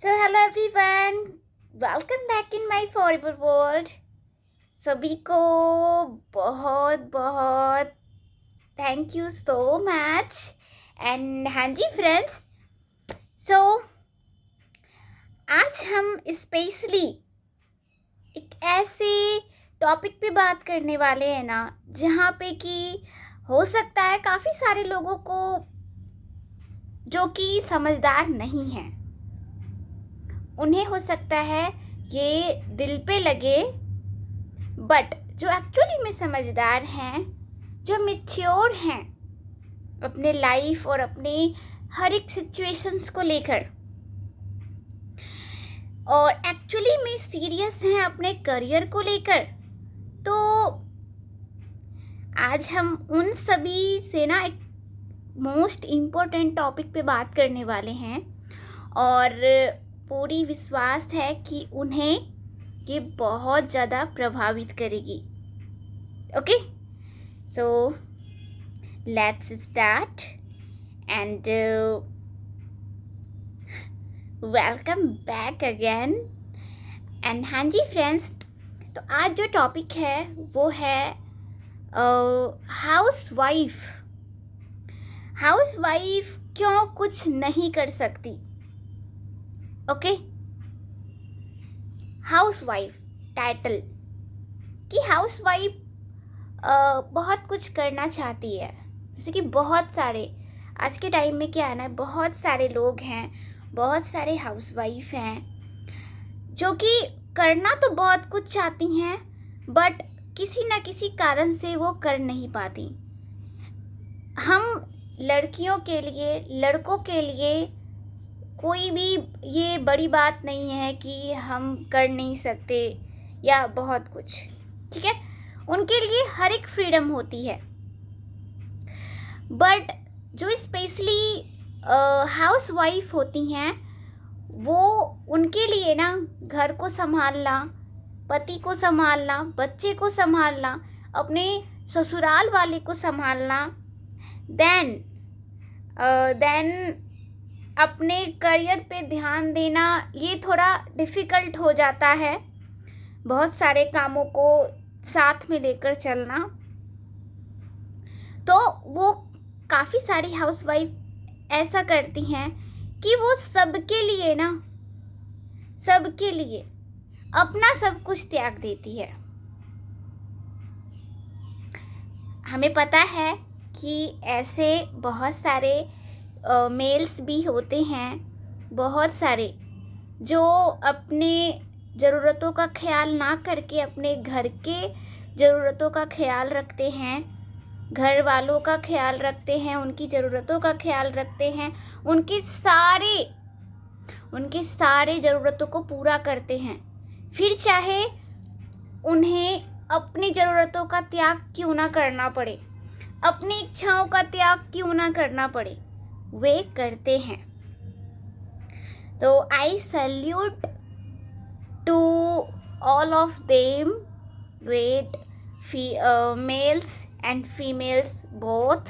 So hello everyone, welcome back in my forever world. सभी को बहुत बहुत thank you so much and हाँ जी फ्रेंड्स, सो आज हम स्पेशली एक ऐसे टॉपिक पे बात करने वाले हैं ना, जहाँ पे कि हो सकता है काफ़ी सारे लोगों को जो कि समझदार नहीं हैं, उन्हें हो सकता है ये दिल पे लगे, बट जो एक्चुअली में समझदार हैं, जो मैच्योर हैं अपने लाइफ और अपने हर एक सिचुएशंस को लेकर, और एक्चुअली में सीरियस हैं अपने करियर को लेकर, तो आज हम उन सभी से ना एक मोस्ट इम्पोर्टेंट टॉपिक पे बात करने वाले हैं और पूरी विश्वास है कि उन्हें ये बहुत ज़्यादा प्रभावित करेगी. Okay, so let's start and welcome back again. And हाँ जी फ्रेंड्स, तो आज जो टॉपिक है वो है हाउसवाइफ. हाउसवाइफ क्यों कुछ नहीं कर सकती. ओके, हाउसवाइफ टाइटल कि हाउसवाइफ बहुत कुछ करना चाहती है. जैसे कि बहुत सारे आज के टाइम में क्या है ना, बहुत सारे लोग हैं, बहुत सारे हाउसवाइफ हैं जो कि करना तो बहुत कुछ चाहती हैं, बट किसी ना किसी कारण से वो कर नहीं पाती. हम लड़कियों के लिए, लड़कों के लिए कोई भी ये बड़ी बात नहीं है कि हम कर नहीं सकते या बहुत कुछ, ठीक है, उनके लिए हर एक फ्रीडम होती है. बट जो स्पेशली हाउसवाइफ होती हैं, वो उनके लिए ना घर को संभालना, पति को संभालना, बच्चे को संभालना, अपने ससुराल वाले को संभालना, देन अपने करियर पे ध्यान देना, ये थोड़ा डिफ़िकल्ट हो जाता है. बहुत सारे कामों को साथ में लेकर चलना, तो वो काफ़ी सारी हाउसवाइफ ऐसा करती हैं कि वो सबके लिए ना, सबके लिए अपना सब कुछ त्याग देती है. हमें पता है कि ऐसे बहुत सारे मेल्स भी होते हैं, बहुत सारे जो अपने ज़रूरतों का ख्याल ना करके अपने घर के ज़रूरतों का ख्याल रखते हैं, घर वालों का ख्याल रखते हैं, उनकी ज़रूरतों का ख्याल रखते हैं, उनके सारे ज़रूरतों को पूरा करते हैं. फिर चाहे उन्हें अपनी ज़रूरतों का त्याग क्यों ना करना पड़े, अपनी इच्छाओं का त्याग क्यों ना करना पड़े, वे करते हैं. तो I salute to all of them, great males and females both.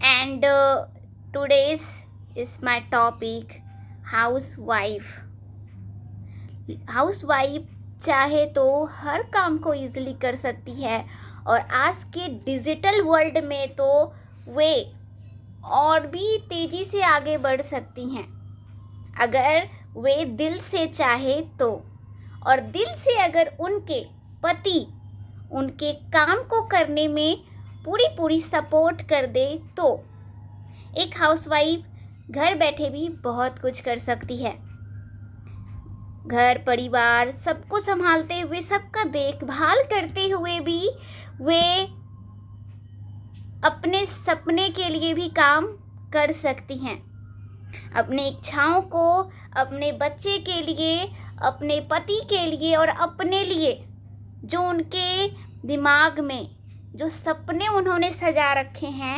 And today's is my topic housewife. Housewife चाहे तो हर काम को इजीली कर सकती है, और आज के डिजिटल वर्ल्ड में तो वे और भी तेज़ी से आगे बढ़ सकती हैं अगर वे दिल से चाहे तो. और दिल से अगर उनके पति उनके काम को करने में पूरी सपोर्ट कर दे, तो एक हाउसवाइफ घर बैठे भी बहुत कुछ कर सकती है. घर परिवार सबको संभालते हुए, सबका देखभाल करते हुए भी वे अपने सपने के लिए भी काम कर सकती हैं. अपनी इच्छाओं को अपने बच्चे के लिए, अपने पति के लिए और अपने लिए, जो उनके दिमाग में जो सपने उन्होंने सजा रखे हैं,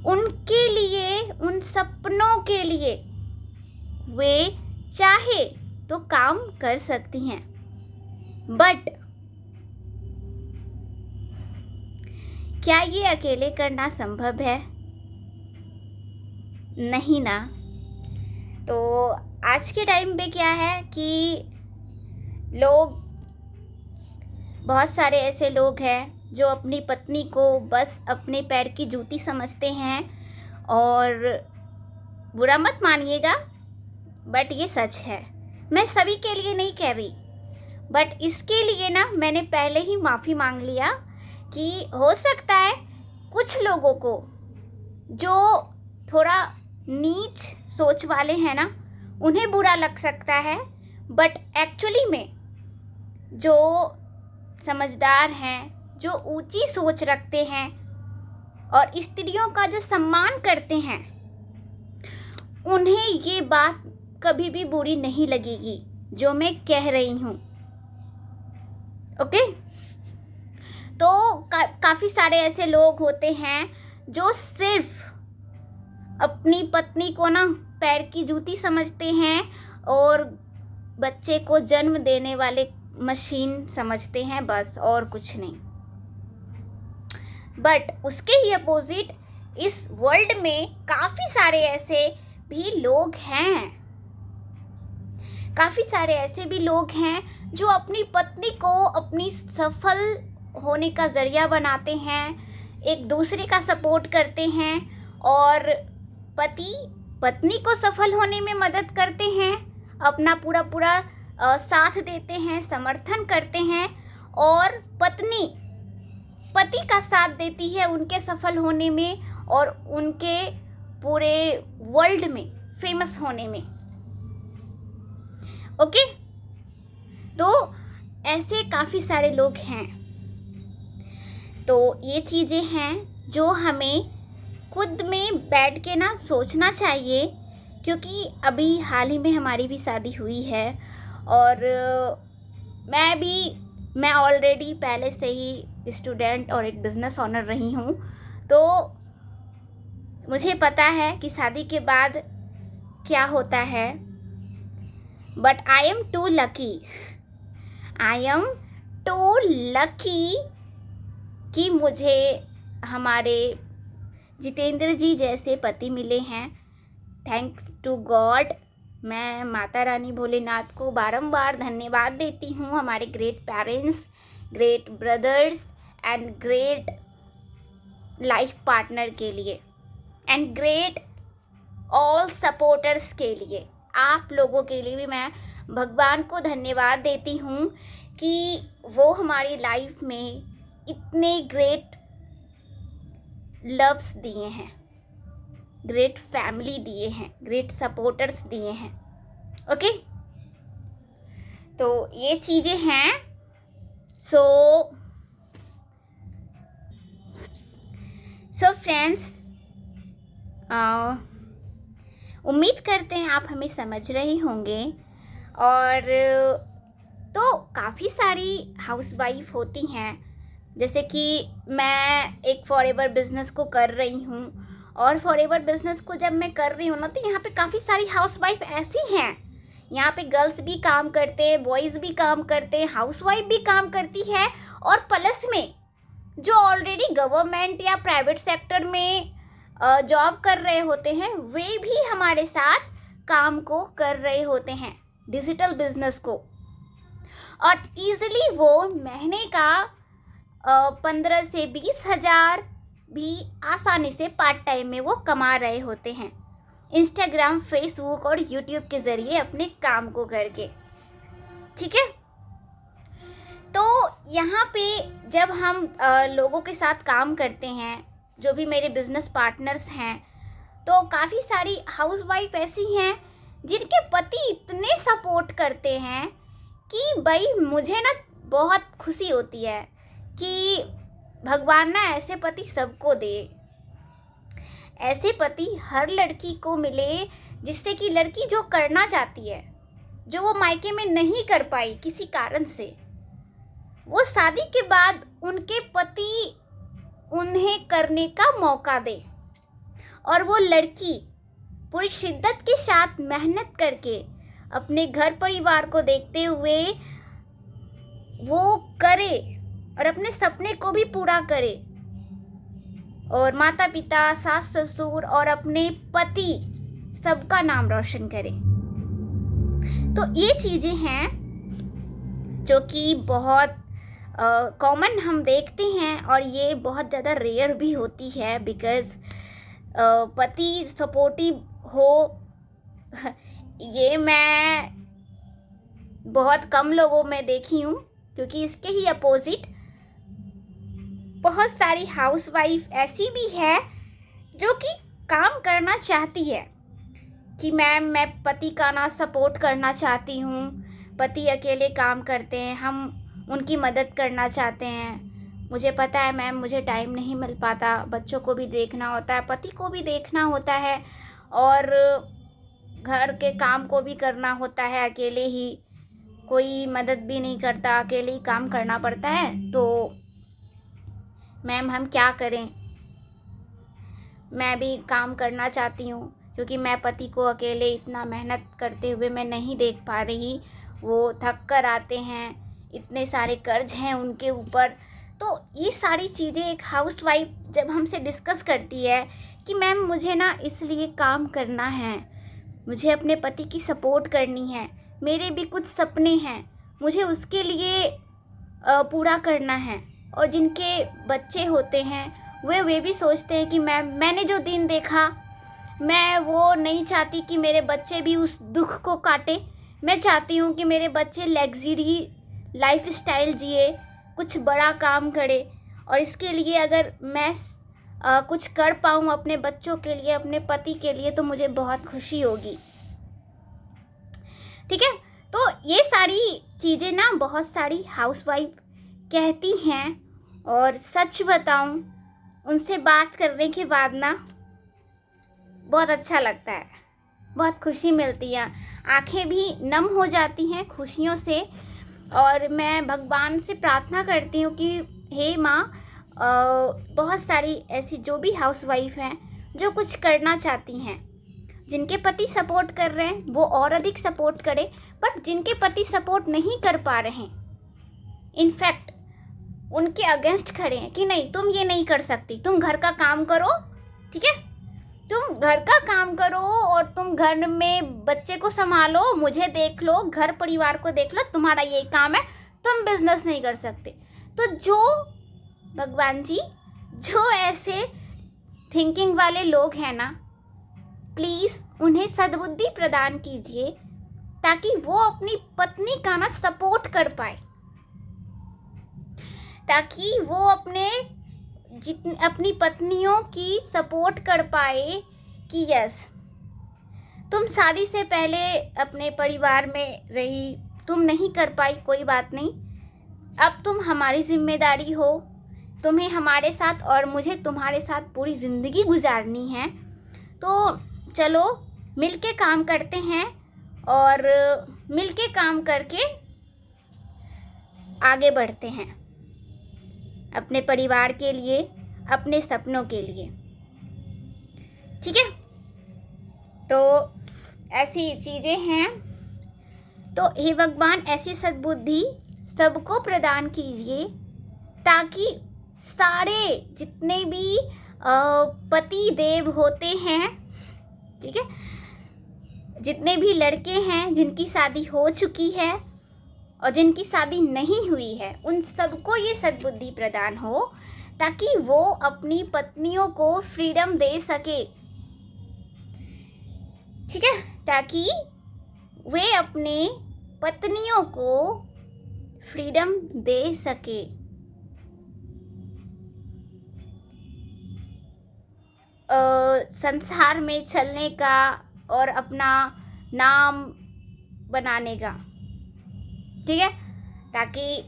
उनके लिए, उन सपनों के लिए वे चाहे तो काम कर सकती हैं. बट क्या ये अकेले करना संभव है? नहीं ना। तो आज के टाइम पे क्या है कि लोग, बहुत सारे ऐसे लोग हैं जो अपनी पत्नी को बस अपने पैर की जूती समझते हैं। और बुरा मत मानिएगा, बट ये सच है। मैं सभी के लिए नहीं कह रही, बट इसके लिए ना मैंने पहले ही माफ़ी मांग लिया कि हो सकता है कुछ लोगों को जो थोड़ा नीच सोच वाले हैं ना, उन्हें बुरा लग सकता है, बट एक्चुअली में जो समझदार हैं, जो ऊंची सोच रखते हैं और स्त्रियों का जो सम्मान करते हैं, उन्हें ये बात कभी भी बुरी नहीं लगेगी जो मैं कह रही हूँ। ओके। तो काफ़ी सारे ऐसे लोग होते हैं जो सिर्फ अपनी पत्नी को ना पैर की जूती समझते हैं और बच्चे को जन्म देने वाले मशीन समझते हैं, बस और कुछ नहीं। बट उसके ही अपोजिट इस वर्ल्ड में काफ़ी सारे ऐसे भी लोग हैं, काफ़ी सारे ऐसे भी लोग हैं जो अपनी पत्नी को अपनी सफल होने का ज़रिया बनाते हैं, एक दूसरे का सपोर्ट करते हैं और पति पत्नी को सफल होने में मदद करते हैं, अपना पूरा साथ देते हैं, समर्थन करते हैं, और पत्नी पति का साथ देती है उनके सफल होने में और उनके पूरे वर्ल्ड में फेमस होने में। ओके। तो ऐसे काफ़ी सारे लोग हैं। तो ये चीज़ें हैं जो हमें खुद में बैठ के ना सोचना चाहिए, क्योंकि अभी हाल ही में हमारी भी शादी हुई है और मैं ऑलरेडी पहले से ही स्टूडेंट और एक बिज़नेस ओनर रही हूँ। तो मुझे पता है कि शादी के बाद क्या होता है। But I am too lucky कि मुझे हमारे जितेंद्र जी जैसे पति मिले हैं। Thanks to God. मैं माता रानी भोलेनाथ को बारंबार धन्यवाद देती हूँ, हमारे great parents, great brothers and great life partner के लिए एंड ग्रेट ऑल सपोर्टर्स के लिए। आप लोगों के लिए भी मैं भगवान को धन्यवाद देती हूँ कि वो हमारी लाइफ में इतने ग्रेट लव्स दिए हैं, ग्रेट फैमिली दिए हैं, ग्रेट सपोर्टर्स दिए हैं। ओके। तो ये चीज़ें हैं। सो फ्रेंड्स, उम्मीद करते हैं आप हमें समझ रहे होंगे। और तो काफ़ी सारी हाउसवाइफ होती हैं, जैसे कि मैं एक फॉरएवर बिज़नेस को कर रही हूँ, और फॉरएवर बिज़नेस को जब मैं कर रही हूँ ना, तो यहाँ पे काफ़ी सारी हाउसवाइफ ऐसी हैं। यहाँ पे गर्ल्स भी काम करते हैं, बॉयज़ भी काम करते हैं, हाउसवाइफ भी काम करती है, और प्लस में जो ऑलरेडी गवर्नमेंट या प्राइवेट सेक्टर में जॉब कर रहे होते हैं, वे भी हमारे साथ काम को कर रहे होते हैं, डिजिटल बिजनेस को। और इजीली वो महीने का 15 से 20 हज़ार भी आसानी से पार्ट टाइम में वो कमा रहे होते हैं, इंस्टाग्राम, फेसबुक और यूट्यूब के ज़रिए अपने काम को करके। ठीक है। तो यहाँ पे जब हम लोगों के साथ काम करते हैं, जो भी मेरे बिजनेस पार्टनर्स हैं, तो काफ़ी सारी हाउसवाइफ ऐसी हैं जिनके पति इतने सपोर्ट करते हैं कि भाई मुझे ना बहुत खुशी होती है कि भगवान ना ऐसे पति सबको दे, ऐसे पति हर लड़की को मिले, जिससे कि लड़की जो करना चाहती है, जो वो मायके में नहीं कर पाई किसी कारण से, वो शादी के बाद उनके पति उन्हें करने का मौका दे, और वो लड़की पूरी शिद्दत के साथ मेहनत करके अपने घर परिवार को देखते हुए वो करे और अपने सपने को भी पूरा करे। और माता पिता, सास ससुर और अपने पति सबका नाम रोशन करें। तो ये चीज़ें हैं जो कि बहुत कॉमन हम देखते हैं और ये बहुत ज़्यादा रेयर भी होती है, बिकॉज़ पति सपोर्टिव हो ये मैं बहुत कम लोगों में देखी हूँ, क्योंकि इसके ही अपोजिट बहुत सारी हाउसवाइफ ऐसी भी है जो कि काम करना चाहती है कि मैम मैं पति का ना सपोर्ट करना चाहती हूँ, पति अकेले काम करते हैं, हम उनकी मदद करना चाहते हैं। मुझे पता है मैम मुझे टाइम नहीं मिल पाता, बच्चों को भी देखना होता है, पति को भी देखना होता है और घर के काम को भी करना होता है, अकेले ही कोई मदद भी नहीं करता, अकेले ही काम करना पड़ता है। तो मैम हम क्या करें, मैं भी काम करना चाहती हूँ क्योंकि मैं पति को अकेले इतना मेहनत करते हुए मैं नहीं देख पा रही, वो थक कर आते हैं, इतने सारे कर्ज हैं उनके ऊपर। तो ये सारी चीज़ें एक हाउसवाइफ जब हमसे डिस्कस करती है कि मैम मुझे ना इसलिए काम करना है, मुझे अपने पति की सपोर्ट करनी है, मेरे भी कुछ सपने हैं, मुझे उसके लिए पूरा करना है। और जिनके बच्चे होते हैं वे भी सोचते हैं कि मैंने जो दिन देखा, मैं वो नहीं चाहती कि मेरे बच्चे भी उस दुख को काटे। मैं चाहती हूँ कि मेरे बच्चे लग्जरी लाइफ स्टाइल जिए, कुछ बड़ा काम करे, और इसके लिए अगर मैं कुछ कर पाऊँ अपने बच्चों के लिए, अपने पति के लिए, तो मुझे बहुत खुशी होगी। ठीक है, तो ये सारी चीज़ें ना बहुत सारी हाउसवाइफ कहती हैं, और सच बताऊं उनसे बात करने के बाद ना बहुत अच्छा लगता है, बहुत खुशी मिलती है, आंखें भी नम हो जाती हैं खुशियों से। और मैं भगवान से प्रार्थना करती हूँ कि हे माँ, बहुत सारी ऐसी जो भी हाउसवाइफ हैं जो कुछ करना चाहती हैं, जिनके पति सपोर्ट कर रहे हैं वो और अधिक सपोर्ट करें, बट जिनके पति सपोर्ट नहीं कर पा रहे हैं, इनफैक्ट उनके अगेंस्ट खड़े हैं कि नहीं तुम ये नहीं कर सकती, तुम घर का काम करो, ठीक है, तुम घर का काम करो और तुम घर में बच्चे को संभालो, मुझे देख लो, घर परिवार को देख लो, तुम्हारा यही काम है, तुम बिजनेस नहीं कर सकते। तो जो भगवान जी, जो ऐसे थिंकिंग वाले लोग हैं ना, प्लीज़ उन्हें सद्बुद्धि प्रदान कीजिए ताकि वो अपनी पत्नी का ना सपोर्ट कर पाए, ताकि वो अपनी पत्नियों की सपोर्ट कर पाए कि यस, तुम शादी से पहले अपने परिवार में रही, तुम नहीं कर पाई, कोई बात नहीं, अब तुम हमारी जिम्मेदारी हो, तुम्हें हमारे साथ और मुझे तुम्हारे साथ पूरी ज़िंदगी गुजारनी है। तो चलो मिलके काम करते हैं और मिलके काम करके आगे बढ़ते हैं अपने परिवार के लिए, अपने सपनों के लिए। ठीक है, तो ऐसी चीज़ें हैं। तो हे भगवान, ऐसी सद्बुद्धि सबको प्रदान कीजिए ताकि सारे जितने भी पति देव होते हैं, ठीक है, जितने भी लड़के हैं जिनकी शादी हो चुकी है और जिनकी शादी नहीं हुई है, उन सबको ये सद्बुद्धि प्रदान हो ताकि वो अपनी पत्नियों को फ्रीडम दे सके। ठीक है, ताकि वे अपने पत्नियों को फ्रीडम दे सके। संसार में चलने का और अपना नाम बनाने का, ठीक है, ताकि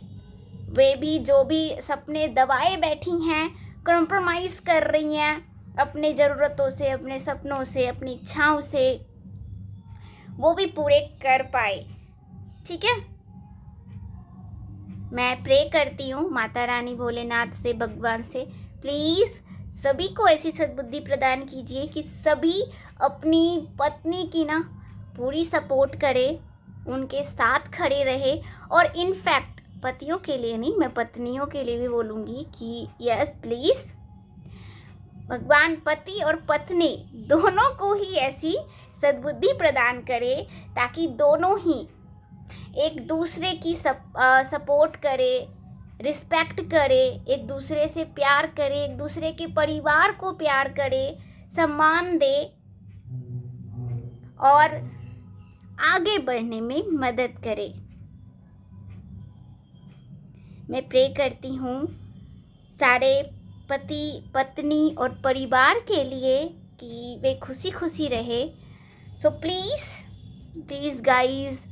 वे भी जो भी सपने दबाए बैठी हैं, कॉम्प्रोमाइज़ कर रही हैं अपने ज़रूरतों से, अपने सपनों से, अपनी इच्छाओं से, वो भी पूरे कर पाए। ठीक है, मैं प्रे करती हूँ माता रानी भोलेनाथ से, भगवान से, प्लीज़ सभी को ऐसी सद्बुद्धि प्रदान कीजिए कि सभी अपनी पत्नी की ना पूरी सपोर्ट करे, उनके साथ खड़े रहे। और इनफैक्ट पतियों के लिए नहीं, मैं पत्नियों के लिए भी बोलूँगी कि यस प्लीज़, भगवान पति और पत्नी दोनों को ही ऐसी सद्बुद्धि प्रदान करे ताकि दोनों ही एक दूसरे की सपोर्ट करे, रिस्पेक्ट करे, एक दूसरे से प्यार करे, एक दूसरे के परिवार को प्यार करे, सम्मान दे और आगे बढ़ने में मदद करे। मैं प्रे करती हूँ सारे पति पत्नी और परिवार के लिए कि वे खुशी खुशी रहे। सो प्लीज़ गाइस,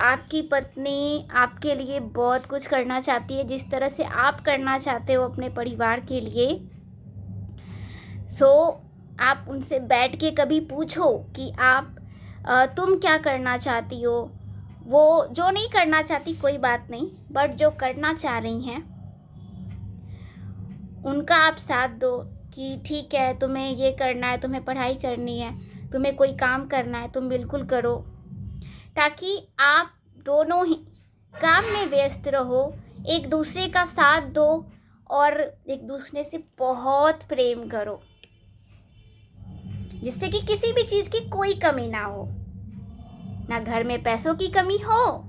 आपकी पत्नी आपके लिए बहुत कुछ करना चाहती है जिस तरह से आप करना चाहते हो अपने परिवार के लिए। आप उनसे बैठ के कभी पूछो कि आप तुम क्या करना चाहती हो। वो जो नहीं करना चाहती कोई बात नहीं, बट जो करना चाह रही हैं उनका आप साथ दो कि ठीक है, तुम्हें ये करना है, तुम्हें पढ़ाई करनी है, तुम्हें कोई काम करना है, तुम बिल्कुल करो, ताकि आप दोनों ही काम में व्यस्त रहो, एक दूसरे का साथ दो और एक दूसरे से बहुत प्रेम करो, जिससे कि किसी भी चीज़ की कोई कमी ना हो, ना घर में पैसों की कमी हो,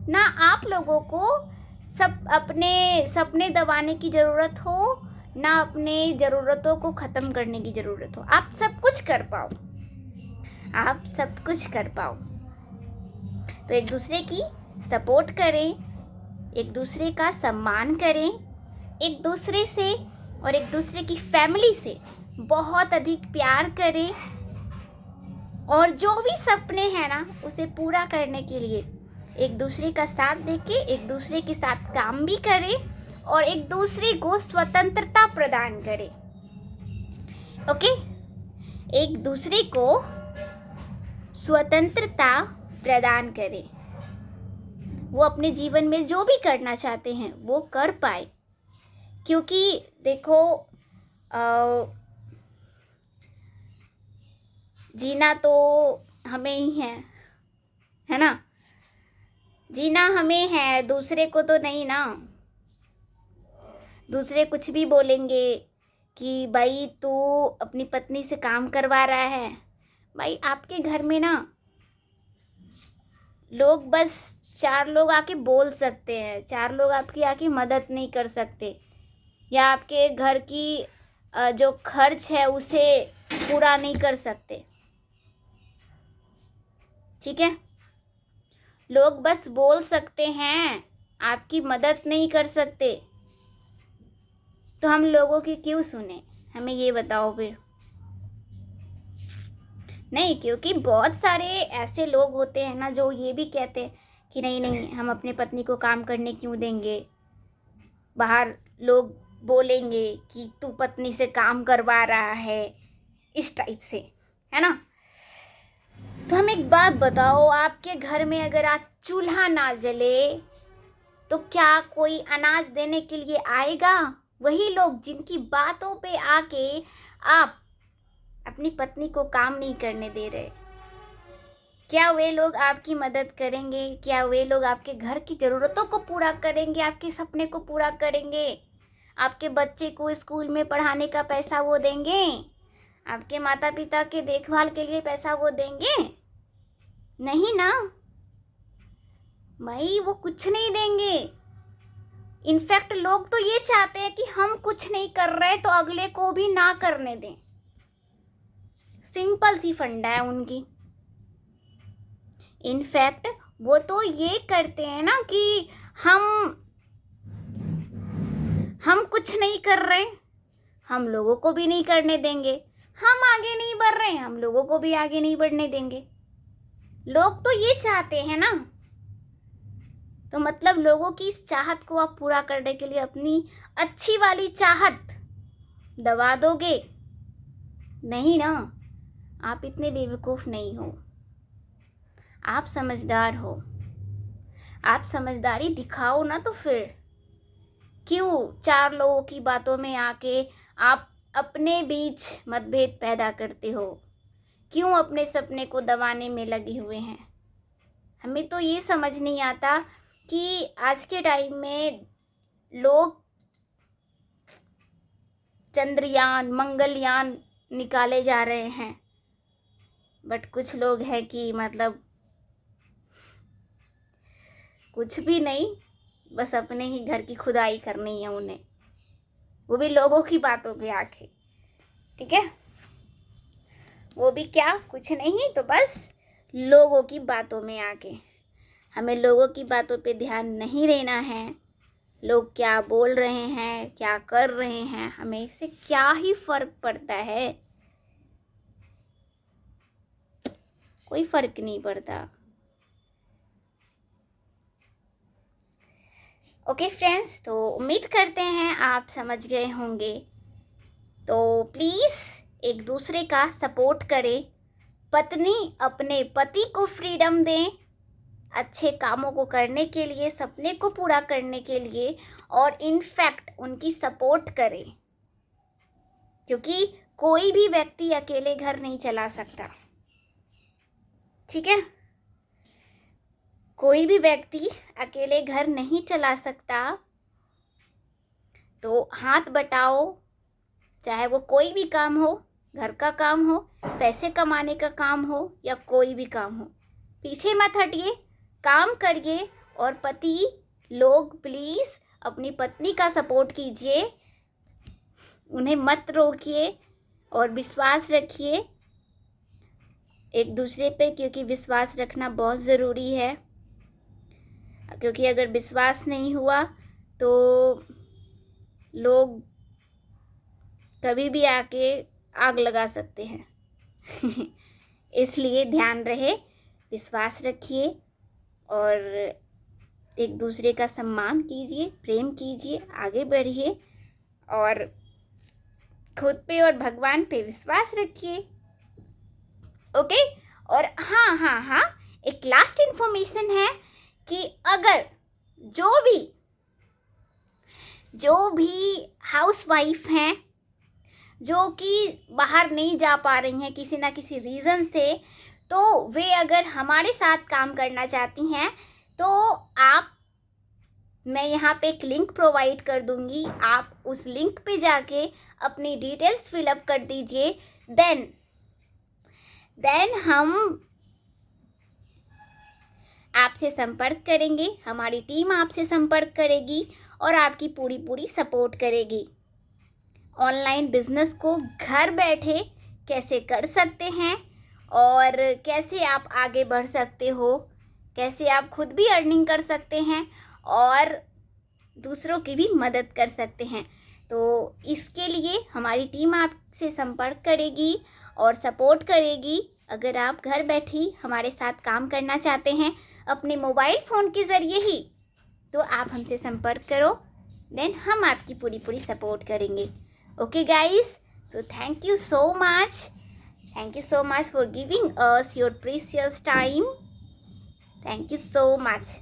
ना आप लोगों को सब अपने सपने दबाने की ज़रूरत हो, ना अपने ज़रूरतों को ख़त्म करने की ज़रूरत हो। आप सब कुछ कर पाओ, आप सब कुछ कर पाओ। तो एक दूसरे की सपोर्ट करें, एक दूसरे का सम्मान करें, एक दूसरे से और एक दूसरे की फैमिली से बहुत अधिक प्यार करें और जो भी सपने हैं ना उसे पूरा करने के लिए एक दूसरे का साथ देके एक दूसरे के साथ काम भी करें और एक दूसरे को स्वतंत्रता प्रदान करें। ओके, एक दूसरे को स्वतंत्रता प्रदान करें, वो अपने जीवन में जो भी करना चाहते हैं वो कर पाए। क्योंकि देखो जीना तो हमें ही है ना, जीना हमें है, दूसरे को तो नहीं ना। दूसरे कुछ भी बोलेंगे कि भाई तू अपनी पत्नी से काम करवा रहा है। भाई आपके घर में ना लोग बस 4 लोग आके बोल सकते हैं, 4 लोग आपकी आके मदद नहीं कर सकते, या आपके घर की जो खर्च है उसे पूरा नहीं कर सकते। ठीक है, लोग बस बोल सकते हैं, आपकी मदद नहीं कर सकते। तो हम लोगों की क्यों सुने, हमें ये बताओ फिर। नहीं, क्योंकि बहुत सारे ऐसे लोग होते हैं ना जो ये भी कहते हैं कि नहीं नहीं, हम अपने पत्नी को काम करने क्यों देंगे, बाहर लोग बोलेंगे कि तू पत्नी से काम करवा रहा है, इस टाइप से, है ना। तो हम एक बात बताओ, आपके घर में अगर आज चूल्हा ना जले तो क्या कोई अनाज देने के लिए आएगा? वही लोग जिनकी बातों पे आके आप अपनी पत्नी को काम नहीं करने दे रहे, क्या वे लोग आपकी मदद करेंगे? क्या वे लोग आपके घर की ज़रूरतों को पूरा करेंगे, आपके सपने को पूरा करेंगे? आपके बच्चे को स्कूल में पढ़ाने का पैसा वो देंगे? आपके माता पिता के देखभाल के लिए पैसा वो देंगे? नहीं ना भाई, वो कुछ नहीं देंगे। इनफैक्ट लोग तो ये चाहते हैं कि हम कुछ नहीं कर रहे तो अगले को भी ना करने दें। सिंपल सी फंडा है उनकी। इनफैक्ट वो तो ये करते हैं ना कि हम कुछ नहीं कर रहे, हम लोगों को भी नहीं करने देंगे, हम आगे नहीं बढ़ रहे, हम लोगों को भी आगे नहीं बढ़ने देंगे। लोग तो ये चाहते हैं ना। तो मतलब लोगों की इस चाहत को आप पूरा करने के लिए अपनी अच्छी वाली चाहत दबा दोगे? नहीं ना, आप इतने बेवकूफ़ नहीं हो, आप समझदार हो। आप समझदारी दिखाओ ना, तो फिर क्यों 4 लोगों की बातों में आके आप अपने बीच मतभेद पैदा करते हो? क्यों अपने सपने को दबाने में लगे हुए हैं? हमें तो ये समझ नहीं आता कि आज के टाइम में लोग चंद्रयान, मंगलयान निकाले जा रहे हैं, बट कुछ लोग हैं कि मतलब कुछ भी नहीं, बस अपने ही घर की खुदाई करनी है उन्हें, वो भी लोगों की बातों पे आके। ठीक है, वो भी क्या, कुछ नहीं, तो बस लोगों की बातों में आके। हमें लोगों की बातों पे ध्यान नहीं देना है। लोग क्या बोल रहे हैं, क्या कर रहे हैं, हमें इससे क्या ही फर्क पड़ता है, कोई फर्क नहीं पड़ता। ओके फ्रेंड्स, तो उम्मीद करते हैं आप समझ गए होंगे। तो प्लीज़ एक दूसरे का सपोर्ट करें, पत्नी अपने पति को फ्रीडम दें अच्छे कामों को करने के लिए, सपने को पूरा करने के लिए, और इनफैक्ट उनकी सपोर्ट करें, क्योंकि कोई भी व्यक्ति अकेले घर नहीं चला सकता। ठीक है, कोई भी व्यक्ति अकेले घर नहीं चला सकता। तो हाथ बटाओ, चाहे वो कोई भी काम हो, घर का काम हो, पैसे कमाने का काम हो, या कोई भी काम हो, पीछे मत हटिए, काम करिए। और पति लोग प्लीज़ अपनी पत्नी का सपोर्ट कीजिए, उन्हें मत रोकिए और विश्वास रखिए एक दूसरे पे, क्योंकि विश्वास रखना बहुत ज़रूरी है। क्योंकि अगर विश्वास नहीं हुआ तो लोग कभी भी आके आग लगा सकते हैं। इसलिए ध्यान रहे, विश्वास रखिए और एक दूसरे का सम्मान कीजिए, प्रेम कीजिए, आगे बढ़िए और खुद पे और भगवान पे विश्वास रखिए। ओके, और हाँ, एक लास्ट इन्फॉर्मेशन है कि अगर जो भी हाउसवाइफ हैं जो कि बाहर नहीं जा पा रही हैं किसी ना किसी रीज़न से, तो वे अगर हमारे साथ काम करना चाहती हैं तो मैं यहाँ पे एक लिंक प्रोवाइड कर दूँगी, आप उस लिंक पे जाके अपनी डिटेल्स फिलअप कर दीजिए। देन हम आपसे संपर्क करेंगे, हमारी टीम आपसे संपर्क करेगी और आपकी पूरी सपोर्ट करेगी। ऑनलाइन बिजनेस को घर बैठे कैसे कर सकते हैं और कैसे आप आगे बढ़ सकते हो, कैसे आप खुद भी अर्निंग कर सकते हैं और दूसरों की भी मदद कर सकते हैं। तो इसके लिए हमारी टीम आपसे संपर्क करेगी और सपोर्ट करेगी। अगर आप घर बैठे ही हमारे साथ काम करना चाहते हैं अपने मोबाइल फ़ोन के ज़रिए ही, तो आप हमसे संपर्क करो, देन हम आपकी पूरी सपोर्ट करेंगे। Okay guys, so thank you so much for giving us your precious time. Thank you so much.